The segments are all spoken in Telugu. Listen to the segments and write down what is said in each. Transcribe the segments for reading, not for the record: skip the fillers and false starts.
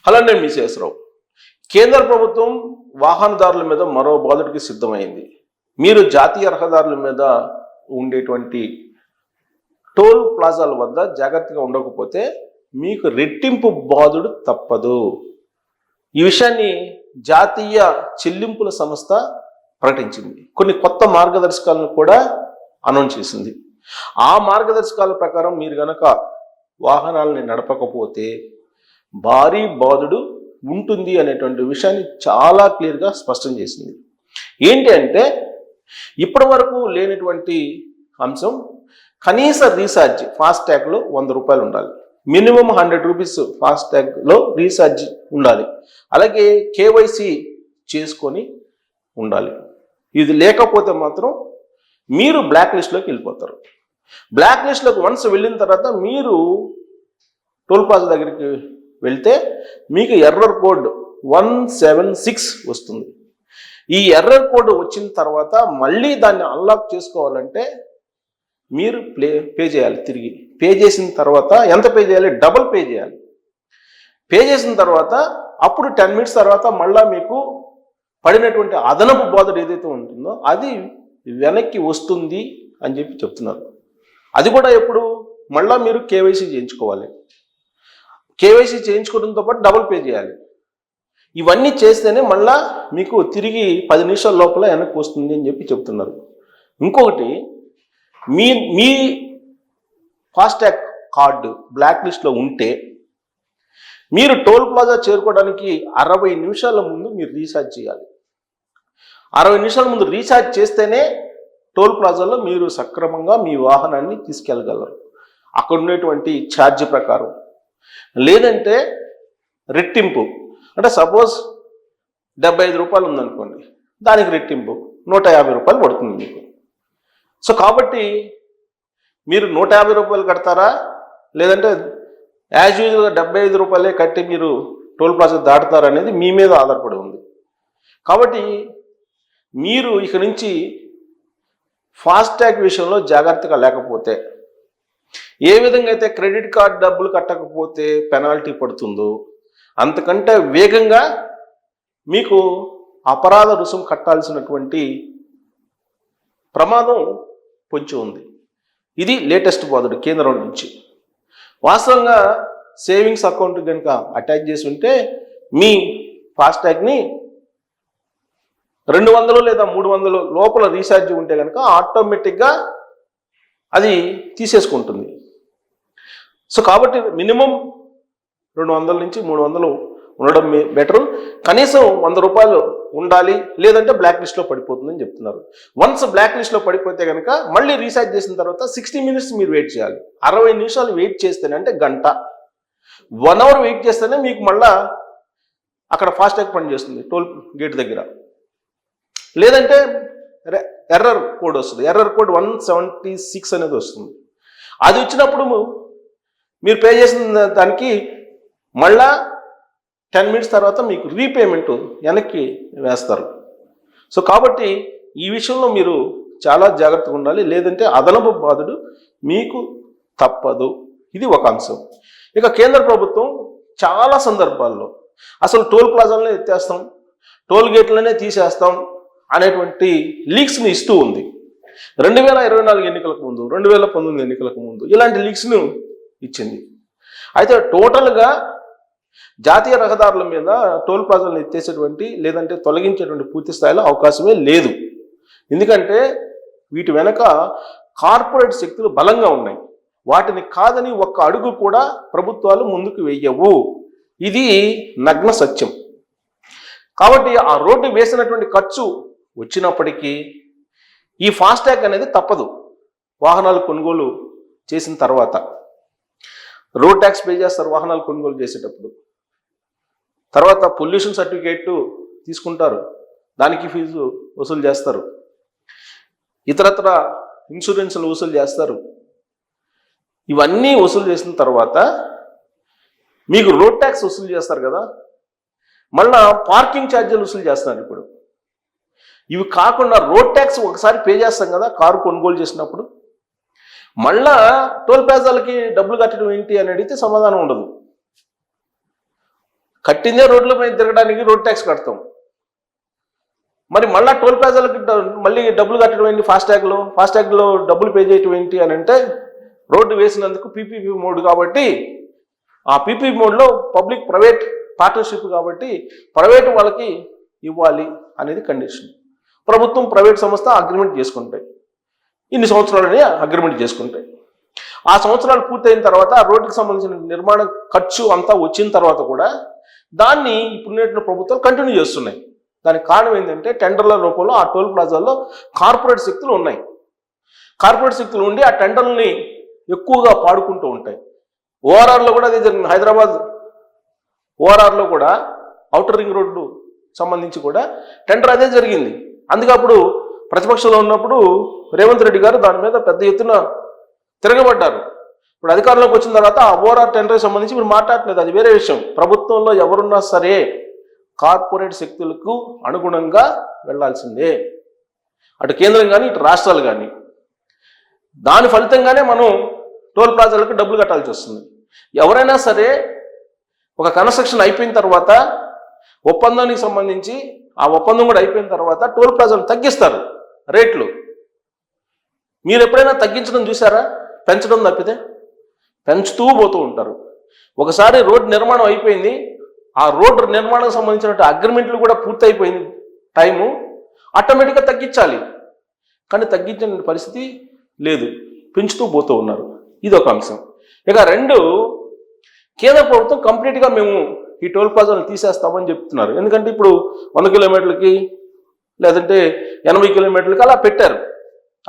హలో, నేను మీ శేషరావు. కేంద్ర ప్రభుత్వం వాహనదారుల మీద మరో బాధుడికి సిద్ధమైంది. మీరు జాతీయ రహదారుల మీద ఉండేటువంటి టోల్ ప్లాజాల వద్ద జాగ్రత్తగా ఉండకపోతే మీకు రెట్టింపు బాధుడు తప్పదు. ఈ విషయాన్ని జాతీయ చెల్లింపుల సంస్థ ప్రకటించింది. కొన్ని కొత్త మార్గదర్శకాలను కూడా అనౌన్స్ చేసింది. ఆ మార్గదర్శకాల ప్రకారం మీరు గనక వాహనాలని నడపకపోతే భారీ బాధుడు ఉంటుంది అనేటువంటి విషయాన్ని చాలా క్లియర్గా స్పష్టం చేసింది. ఏంటి అంటే, ఇప్పటి వరకు లేనటువంటి అంశం, కనీస రీఛార్జ్ ఫాస్టాగ్లో 100 రూపాయలు ఉండాలి. మినిమం 100 రూపీస్ ఫాస్టాగ్లో రీఛార్జ్ ఉండాలి. అలాగే కేవైసీ చేసుకొని ఉండాలి. ఇది లేకపోతే మాత్రం మీరు బ్లాక్ లిస్ట్లోకి వెళ్ళిపోతారు. బ్లాక్ లిస్ట్లోకి వన్స్ వెళ్ళిన తర్వాత మీరు టోల్ ప్లాజా దగ్గరికి వెళ్తే మీకు ఎర్రర్ కోడ్ 176 వస్తుంది. ఈ ఎర్రర్ కోడ్ వచ్చిన తర్వాత మళ్ళీ దాన్ని అన్లాక్ చేసుకోవాలంటే మీరు పే చేయాలి. తిరిగి పే చేసిన తర్వాత ఎంత పే చేయాలి? డబుల్ పే చేయాలి. పే చేసిన తర్వాత అప్పుడు 10 మినిట్స్ తర్వాత మళ్ళీ మీకు పడినటువంటి అదనపు బాధలు ఏదైతే ఉంటుందో అది వెనక్కి వస్తుంది అని చెప్పి చెప్తున్నారు. అది కూడా ఎప్పుడు? మళ్ళీ మీరు కేవైసీ చేయించుకోవాలి. కేవైసీ చేయించుకోవడంతో పాటు డబుల్ పే చేయాలి. ఇవన్నీ చేస్తేనే మళ్ళా మీకు తిరిగి 10 నిమిషాల లోపల వెనక్కి వస్తుంది అని చెప్పి చెప్తున్నారు. ఇంకొకటి, మీ ఫాస్టాగ్ కార్డు బ్లాక్ లిస్ట్లో ఉంటే మీరు టోల్ ప్లాజా చేరుకోవడానికి 60 నిమిషాల ముందు మీరు రీఛార్జ్ చేయాలి. 60 నిమిషాల ముందు రీఛార్జ్ చేస్తేనే టోల్ ప్లాజాలో మీరు సక్రమంగా మీ వాహనాన్ని తీసుకెళ్ళగలరు అక్కడ ఉండేటువంటి ఛార్జ్ ప్రకారం. లేదంటే రెట్టింపు, అంటే సపోజ్ 75 రూపాయలు ఉందనుకోండి, దానికి రెట్టింపు 150 రూపాయలు పడుతుంది మీకు. సో కాబట్టి మీరు 150 రూపాయలు కడతారా, లేదంటే యాజ్ యూజువల్గా 75 రూపాయలే కట్టి మీరు టోల్ ప్లాజా దాటుతారా అనేది మీ మీద ఆధారపడి ఉంది. కాబట్టి మీరు ఇక నుంచి ఫాస్టాగ్ విషయంలో జాగ్రత్తగా లేకపోతే, ఏ విధంగా అయితే క్రెడిట్ కార్డ్ డబ్బులు కట్టకపోతే పెనాల్టీ పడుతుందో అంతకంటే వేగంగా మీకు అపరాధ రుసుము కట్టాల్సినటువంటి ప్రమాదం పొంచి ఉంది. ఇది లేటెస్ట్ బాధుడు కేంద్రం నుంచి. వాస్తవంగా సేవింగ్స్ అకౌంట్ కనుక అటాచ్ చేసి ఉంటే మీ ఫాస్టాగ్ని 200 లేదా 300 లోపల రీఛార్జ్ ఉంటే కనుక ఆటోమేటిక్గా అది తీసేసుకుంటుంది. సో కాబట్టి మినిమం 200 నుంచి 300 ఉండడం బెటరు. కనీసం 100 రూపాయలు ఉండాలి, లేదంటే బ్లాక్ లిస్ట్లో పడిపోతుందని చెప్తున్నారు. వన్స్ బ్లాక్ లిస్ట్లో పడిపోతే కనుక మళ్ళీ రీఛార్జ్ చేసిన తర్వాత 60 మినిట్స్ మీరు వెయిట్ చేయాలి. 60 నిమిషాలు వెయిట్ చేస్తేనే, అంటే గంట, 1 అవర్ వెయిట్ చేస్తేనే మీకు మళ్ళా అక్కడ ఫాస్టాగ్ పనిచేస్తుంది టోల్ గేట్ దగ్గర. లేదంటే ఎర్రర్ కోడ్ వస్తుంది. ఎర్రర్ కోడ్ 176 అనేది వస్తుంది. అది వచ్చినప్పుడు మీరు పే చేసిన దానికి మళ్ళా 10 మినిట్స్ తర్వాత మీకు రీపేమెంట్ వెనక్కి వేస్తారు. సో కాబట్టి ఈ విషయంలో మీరు చాలా జాగ్రత్తగా ఉండాలి, లేదంటే అదనపు బాధుడు మీకు తప్పదు. ఇది ఒక అంశం. ఇక కేంద్ర ప్రభుత్వం చాలా సందర్భాల్లో అసలు టోల్ ప్లాజాలనే ఎత్తేస్తాం, టోల్ గేట్లనే తీసేస్తాం అనేటువంటి లీక్స్ని ఇస్తూ ఉంది. 2024 ఎన్నికలకు ముందు, 2019 ఎన్నికలకు ముందు ఇలాంటి లీక్స్ను ఇచ్చింది. అయితే టోటల్గా జాతీయ రహదారుల మీద టోల్ ప్లాజాలను ఎత్తేసేటువంటి లేదంటే తొలగించేటువంటి పూర్తి స్థాయిలో అవకాశమే లేదు. ఎందుకంటే వీటి వెనక కార్పొరేట్ శక్తులు బలంగా ఉన్నాయి. వాటిని కాదని ఒక్క అడుగు కూడా ప్రభుత్వాలు ముందుకు వెయ్యవు. ఇది నగ్న సత్యం. కాబట్టి ఆ రోడ్డు వేసినటువంటి ఖర్చు వచ్చినప్పటికీ ఈ ఫాస్టాగ్ అనేది తప్పదు. వాహనాలు కొనుగోలు చేసిన తర్వాత రోడ్ ట్యాక్స్ పే చేస్తారు వాహనాలు కొనుగోలు చేసేటప్పుడు. తర్వాత పొల్యూషన్ సర్టిఫికేట్ తీసుకుంటారు, దానికి ఫీజు వసూలు చేస్తారు. ఇతరత్ర ఇన్సూరెన్స్లు వసూలు చేస్తారు. ఇవన్నీ వసూలు చేసిన తర్వాత మీకు రోడ్ ట్యాక్స్ వసూలు చేస్తారు కదా, మళ్ళా పార్కింగ్ ఛార్జీలు వసూలు చేస్తున్నారు. ఇప్పుడు ఇవి కాకుండా రోడ్ ట్యాక్స్ ఒకసారి పే చేస్తాం కదా కారు కొనుగోలు చేసినప్పుడు, మళ్ళా టోల్ ప్లాజాలకి డబ్బులు కట్టడం ఏంటి అని అడిగితే సమాధానం ఉండదు. కట్టిందే రోడ్ల మీద తిరగడానికి రోడ్ ట్యాక్స్ కడతాం. మరి మళ్ళీ టోల్ ప్లాజాలకి మళ్ళీ డబ్బులు కట్టడం ఏంటి? ఫాస్టాగ్లో డబ్బులు పే చేయటం ఏంటి అని అంటే, రోడ్డు వేసినందుకు పీపీపీ మోడ్ కాబట్టి, ఆ పీపీపీ మోడ్లో పబ్లిక్ ప్రైవేట్ పార్ట్నర్షిప్ కాబట్టి ప్రైవేటు వాళ్ళకి ఇవ్వాలి అనేది కండిషన్. ప్రభుత్వం ప్రైవేట్ సంస్థ అగ్రిమెంట్ చేసుకుంటాయి, ఇన్ని సంవత్సరాలని అగ్రిమెంట్ చేసుకుంటాయి. ఆ సంవత్సరాలు పూర్తయిన తర్వాత ఆ రోడ్డుకి సంబంధించిన నిర్మాణ ఖర్చు అంతా వచ్చిన తర్వాత కూడా దాన్ని ఇప్పుడు ప్రభుత్వాలు కంటిన్యూ చేస్తున్నాయి. దానికి కారణం ఏంటంటే, టెండర్ల రూపంలో ఆ టోల్ ప్లాజాల్లో కార్పొరేట్ శక్తులు ఉన్నాయి. కార్పొరేట్ శక్తులు ఉండి ఆ టెండర్లని ఎక్కువగా పాడుకుంటూ ఉంటాయి. ఓఆర్ఆర్లో కూడా అదే జరిగింది. హైదరాబాద్ ఓఆర్ఆర్లో కూడా ఔటర్ రింగ్ రోడ్డు సంబంధించి కూడా టెండర్ అదే జరిగింది. అందుకే అప్పుడు ప్రతిపక్షంలో ఉన్నప్పుడు రేవంత్ రెడ్డి గారు దాని మీద పెద్ద ఎత్తున తిరగబడ్డారు. ఇప్పుడు అధికారంలోకి వచ్చిన తర్వాత ఆ ఓఆర్ఆర్ టెండర్కి సంబంధించి మీరు మాట్లాడలేదు, అది వేరే విషయం. ప్రభుత్వంలో ఎవరున్నా సరే కార్పొరేట్ శక్తులకు అనుగుణంగా వెళ్లాల్సిందే, అటు కేంద్రం కానీ ఇటు రాష్ట్రాలు కానీ. దాని ఫలితంగానే మనం టోల్ ప్లాజాలకు డబ్బులు కట్టాల్సి వస్తుంది. ఎవరైనా సరే ఒక కన్స్ట్రక్షన్ అయిపోయిన తర్వాత ఒప్పందానికి సంబంధించి ఆ ఒప్పందం కూడా అయిపోయిన తర్వాత టోల్ ప్లాజాలు తగ్గిస్తారు రేట్లు. మీరు ఎప్పుడైనా తగ్గించడం చూసారా? పెంచడం తప్పితే పెంచుతూ పోతూ ఉంటారు. ఒకసారి రోడ్డు నిర్మాణం అయిపోయింది, ఆ రోడ్డు నిర్మాణానికి సంబంధించిన అగ్రిమెంట్లు కూడా పూర్తయిపోయింది టైము, ఆటోమేటిక్గా తగ్గించాలి. కానీ తగ్గించిన పరిస్థితి లేదు, పెంచుతూ పోతూ ఉన్నారు. ఇది ఒక అంశం. ఇక రెండు, కేంద్ర ప్రభుత్వం కంప్లీట్గా మేము ఈ టోల్ ప్లాజాలను తీసేస్తామని చెప్తున్నారు. ఎందుకంటే ఇప్పుడు 100 కిలోమీటర్లకి లేదంటే 80 కిలోమీటర్లకి అలా పెట్టారు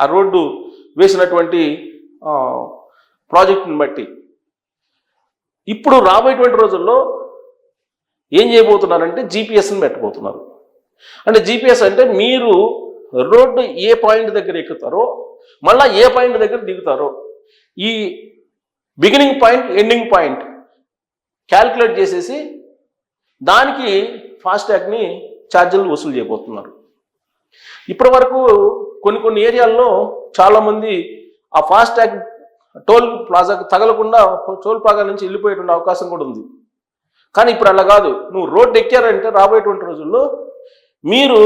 ఆ రోడ్డు వేసినటువంటి ప్రాజెక్టుని బట్టి. ఇప్పుడు రాబోయేటువంటి రోజుల్లో ఏం చేయబోతున్నారంటే జీపీఎస్ని పెట్టబోతున్నారు. అంటే జీపీఎస్ అంటే మీరు రోడ్డు ఏ పాయింట్ దగ్గర ఎక్కుతారో మళ్ళీ ఏ పాయింట్ దగ్గర దిగుతారో ఈ beginning point ending point calculate చేసేసి దానికి ఫాస్టాగ్ని ఛార్జీలు వసూలు చేయబోతున్నారు. ఇప్పటి వరకు కొన్ని ఏరియాల్లో చాలామంది ఆ ఫాస్టాగ్ టోల్ ప్లాజాకు తగలకుండా టోల్ ప్లాజా నుంచి వెళ్ళిపోయేటువంటి అవకాశం కూడా ఉంది. కానీ ఇప్పుడు అలా కాదు. నువ్వు రోడ్డు ఎక్కారంటే రాబోయేటువంటి రోజుల్లో మీరు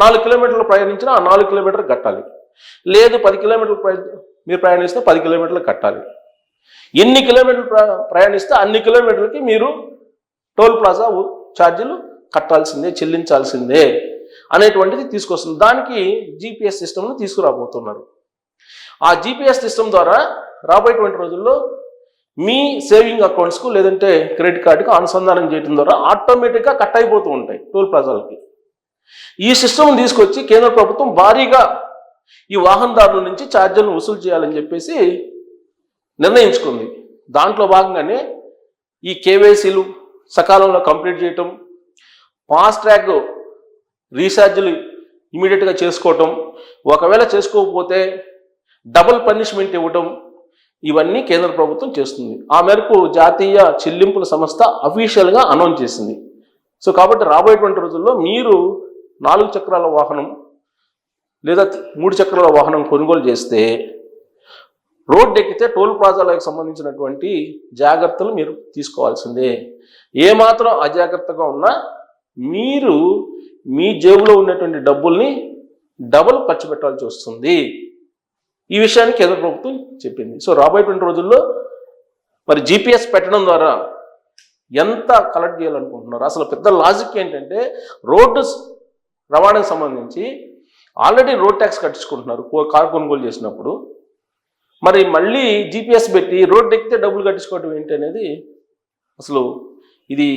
4 కిలోమీటర్లు ప్రయాణించినా ఆ 4 కిలోమీటర్లు కట్టాలి, లేదు 10 కిలోమీటర్లు మీరు ప్రయాణిస్తే 10 కిలోమీటర్లు కట్టాలి. ఎన్ని కిలోమీటర్లు ప్రయాణిస్తే అన్ని కిలోమీటర్లకి మీరు టోల్ ప్లాజా ఛార్జీలు కట్టాల్సిందే, చెల్లించాల్సిందే అనేటువంటిది తీసుకొస్తుంది. దానికి జీపీఎస్ సిస్టమ్ను తీసుకురాబోతున్నారు. ఆ జీపీఎస్ సిస్టమ్ ద్వారా రాబోయేటువంటి రోజుల్లో మీ సేవింగ్ అకౌంట్స్కు లేదంటే క్రెడిట్ కార్డుకు అనుసంధానం చేయడం ద్వారా ఆటోమేటిక్గా కట్ అయిపోతూ ఉంటాయి టోల్ ప్లాజాలకి. ఈ సిస్టమ్ తీసుకొచ్చి కేంద్ర ప్రభుత్వం భారీగా ఈ వాహనదారుల నుంచి ఛార్జీలను వసూలు చేయాలని చెప్పేసి నిర్ణయించుకుంది. దాంట్లో భాగంగానే ఈ కేవైసీలు సకాలంలో కంప్లీట్ చేయటం, ఫాస్ట్రాగ్ రీఛార్జీలు ఇమీడియట్గా చేసుకోవటం, ఒకవేళ చేసుకోకపోతే డబుల్ పనిష్మెంట్ ఇవ్వటం, ఇవన్నీ కేంద్ర ప్రభుత్వం చేస్తుంది. ఆ మేరకు జాతీయ చెల్లింపుల సంస్థ అఫీషియల్గా అనౌన్స్ చేసింది. సో కాబట్టి రాబోయేటువంటి రోజుల్లో మీరు 4 చక్రాల వాహనం లేదా 3 చక్రాల వాహనం కొనుగోలు చేస్తే రోడ్డు ఎక్కితే టోల్ ప్లాజాలకు సంబంధించినటువంటి జాగ్రత్తలు మీరు తీసుకోవాల్సిందే. ఏమాత్రం అజాగ్రత్తగా ఉన్నా మీరు మీ జేబులో ఉన్నటువంటి డబ్బుల్ని డబుల్ ఖర్చు పెట్టాల్సి వస్తుంది. ఈ విషయాన్ని కేంద్ర ప్రభుత్వం చెప్పింది. సో రాబోయేటువంటి రోజుల్లో మరి జీపీఎస్ పెట్టడం ద్వారా ఎంత కలెక్ట్ చేయాలనుకుంటున్నారు? అసలు పెద్ద లాజిక్ ఏంటంటే, రోడ్డు రవాణాకు సంబంధించి ఆల్రెడీ రోడ్ ట్యాక్స్ కట్టించుకుంటున్నారు కారు కొనుగోలు చేసినప్పుడు. మరి మళ్ళీ జీపీఎస్ పెట్టి రోడ్డు ఎక్కితే డబ్బులు కట్టించుకోవడం ఏంటి అనేది అసలు ఇది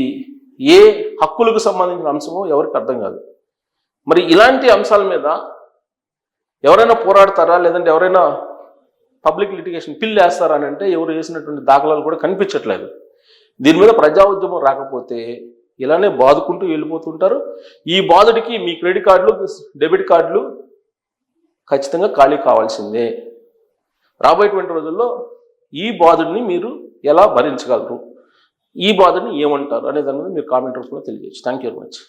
ఏ హక్కులకు సంబంధించిన అంశమో ఎవరికి అర్థం కాదు. మరి ఇలాంటి అంశాల మీద ఎవరైనా పోరాడతారా, లేదంటే ఎవరైనా పబ్లిక్ లిటిగేషన్ పిల్ వేస్తారా అని అంటే ఎవరు వేసినటువంటి దాఖలాలు కూడా కనిపించట్లేదు. దీని మీద ప్రజా ఉద్యమం రాకపోతే ఇలానే బాదుకుంటూ వెళ్ళిపోతుంటారు. ఈ బాధుడికి మీ క్రెడిట్ కార్డులు, డెబిట్ కార్డులు ఖచ్చితంగా ఖాళీ కావాల్సిందే. రాబోయేటువంటి రోజుల్లో ఈ బాధుడిని మీరు ఎలా భరించగలరు, ఈ బాధని ఏమంటారు అనే దాని మీద మీరు కామెంట్ రూపంలో తెలియజేయచ్చు. Thank you very much.